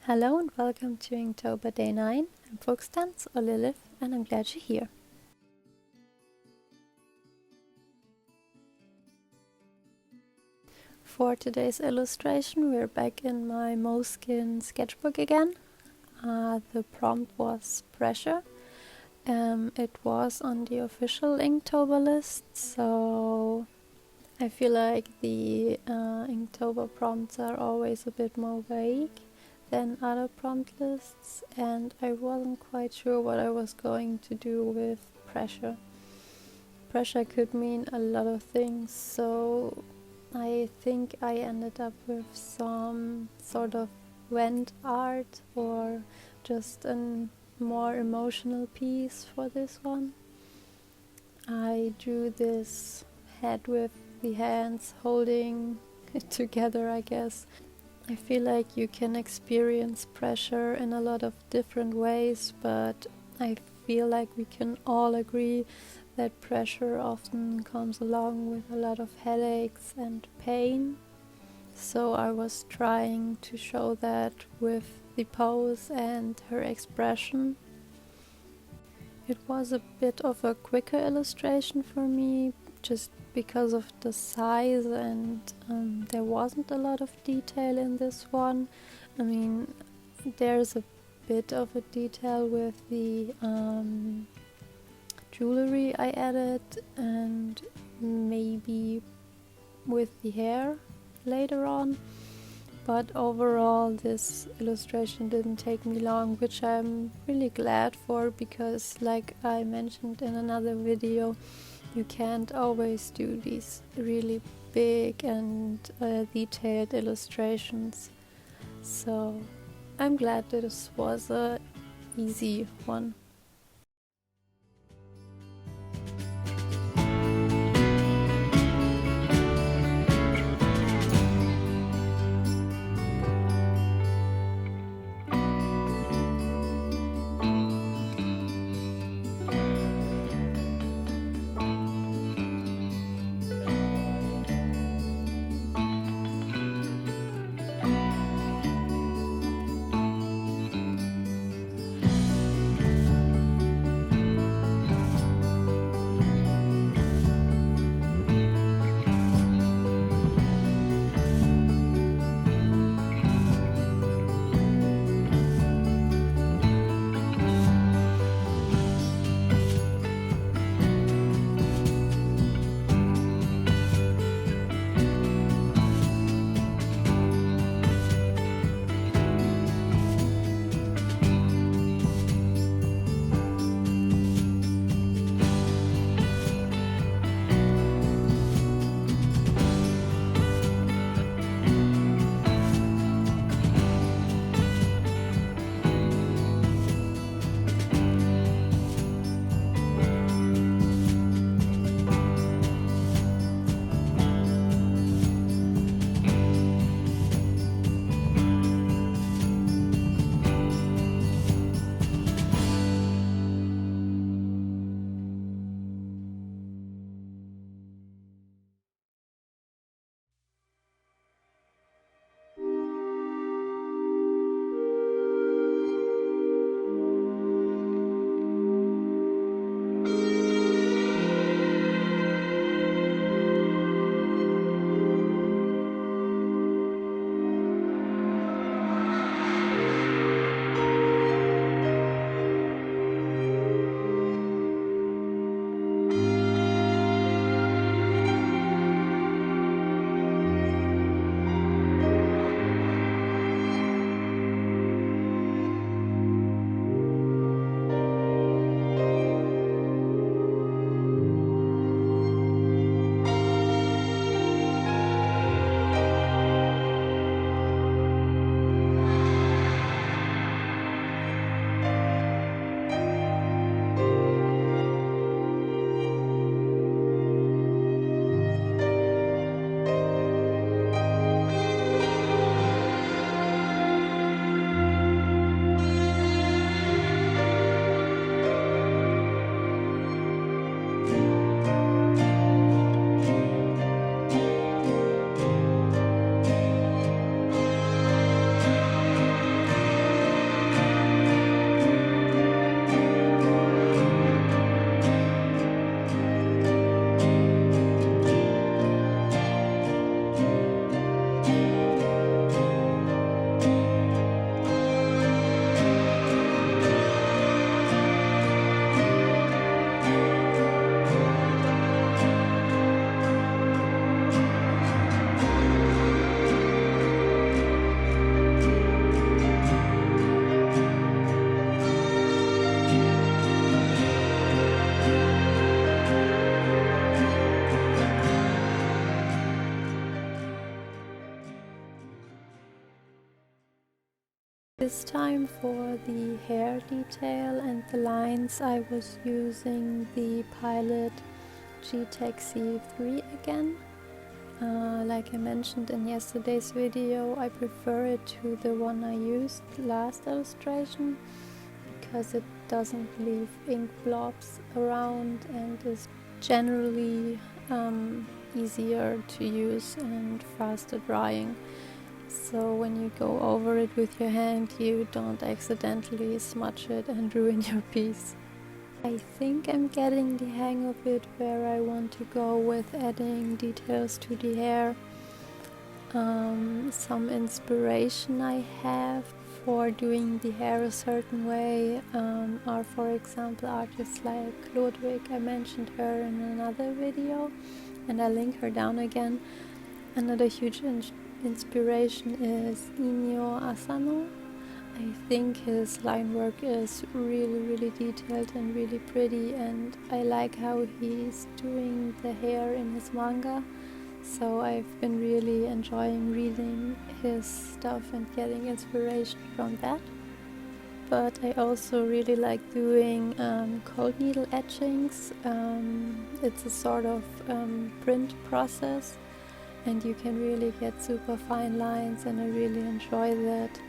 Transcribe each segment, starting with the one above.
Hello and welcome to Inktober Day 9. I'm Fuchstanz or Lilith and I'm glad you're here. For today's illustration we're back in my Moleskine sketchbook again. The prompt was pressure. It was on the official Inktober list, so I feel like the Inktober prompts are always a bit more vague than other prompt lists, and I wasn't quite sure what I was going to do with pressure. Pressure could mean a lot of things, so I think I ended up with some sort of vent art or just a more emotional piece for this one. I drew this head with the hands holding it together, I guess. I feel like you can experience pressure in a lot of different ways, but I feel like we can all agree that pressure often comes along with a lot of headaches and pain. So I was trying to show that with the pose and her expression. It was a bit of a quicker illustration for me, just because of the size, and there wasn't a lot of detail in this one. I mean, there's a bit of a detail with the jewelry I added and maybe with the hair later on, but overall this illustration didn't take me long, which I'm really glad for, because like I mentioned in another video, you can't always do these really big and detailed illustrations. So I'm glad that this was a easy one. This time for the hair detail and the lines I was using the Pilot G-Tech C3 again. Like I mentioned in yesterday's video, I prefer it to the one I used last illustration because it doesn't leave ink blobs around and is generally easier to use and faster drying. So when you go over it with your hand, you don't accidentally smudge it and ruin your piece. I think I'm getting the hang of it where I want to go with adding details to the hair. Some inspiration I have for doing the hair a certain way are, for example, artists like Kuretake. I mentioned her in another video and I'll link her down again. Another huge inspiration is Inyo Asano. I think his line work is really detailed and really pretty, and I like how he's doing the hair in his manga, so I've been really enjoying reading his stuff and getting inspiration from that. But I also really like doing cold needle etchings. It's a sort of print process and you can really get super fine lines, and I really enjoy that.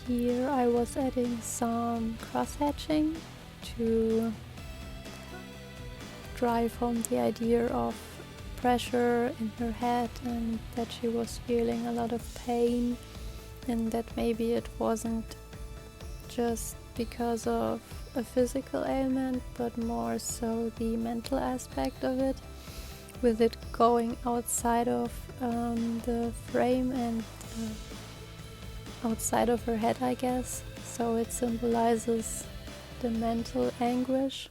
Here I was adding some cross-hatching to drive home the idea of pressure in her head and that she was feeling a lot of pain, and that maybe it wasn't just because of a physical ailment but more so the mental aspect of it, with it going outside of the frame and outside of her head, I guess, so it symbolizes the mental anguish.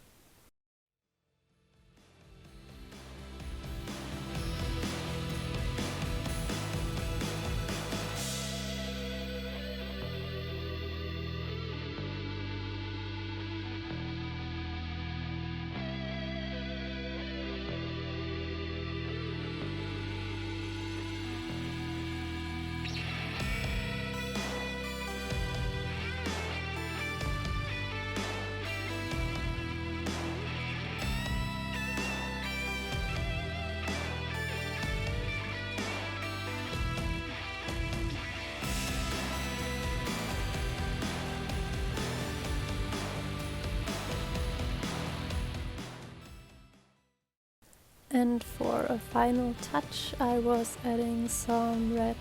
And for a final touch, I was adding some red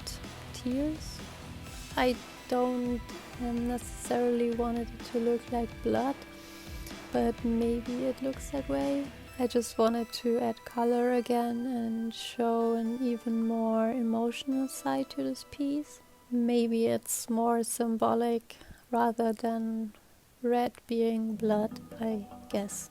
tears. I don't necessarily wanted it to look like blood, but maybe it looks that way. I just wanted to add color again and show an even more emotional side to this piece. Maybe it's more symbolic rather than red being blood, I guess.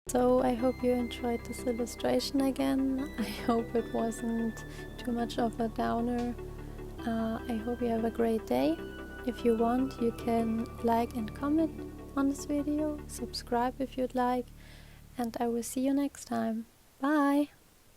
So I hope you enjoyed this illustration again. I hope it wasn't too much of a downer. I hope you have a great day. If you want, you can like and comment on this video, subscribe if you'd like, and I will see you next time. Bye!